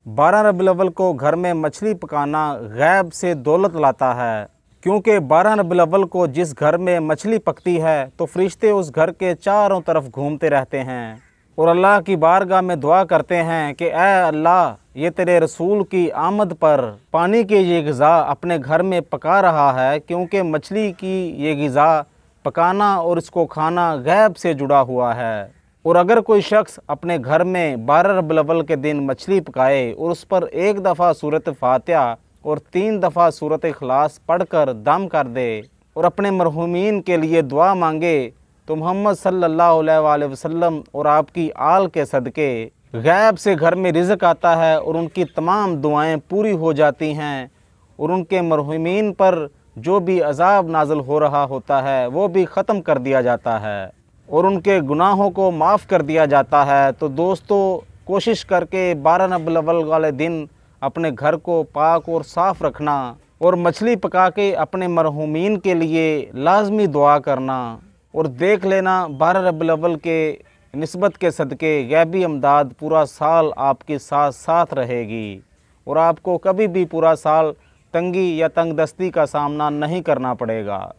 12 रबीउल अव्वल को घर में मछली पकाना गैब से दौलत लाता है, क्योंकि 12 रबीउल अव्वल को जिस घर में मछली पकती है तो फरिश्ते उस घर के चारों तरफ घूमते रहते हैं और अल्लाह की बारगाह में दुआ करते हैं कि ऐ अल्लाह, ये तेरे रसूल की आमद पर पानी की ये ग़िज़ा अपने घर में पका रहा है, क्योंकि मछली की ये ग़िज़ा पकाना और इसको खाना गैब से जुड़ा हुआ है। और अगर कोई शख्स अपने घर में 12 रबीउल अव्वल के दिन मछली पकाए और उस पर एक दफ़ा सूरत फातिहा और 3 दफ़ा सूरत इखलास पढ़कर दम कर दे और अपने मरहूमीन के लिए दुआ मांगे, तो मोहम्मद सल्लल्लाहु अलैहि वसल्लम और आपकी आल के सदके गैब से घर में रिज़्क़ आता है और उनकी तमाम दुआएं पूरी हो जाती हैं और उनके मरहूमीन पर जो भी अज़ाब नाज़िल हो रहा होता है वो भी ख़त्म कर दिया जाता है और उनके गुनाहों को माफ़ कर दिया जाता है। तो दोस्तों, कोशिश करके 12 रबीउल अव्वल वाले दिन अपने घर को पाक और साफ़ रखना और मछली पका के अपने मरहूमीन के लिए लाजमी दुआ करना और देख लेना 12 रबीउल अव्वल के निस्बत के सदके गैबी अमदाद पूरा साल आपके साथ साथ रहेगी और आपको कभी भी पूरा साल तंगी या तंगदस्ती का सामना नहीं करना पड़ेगा।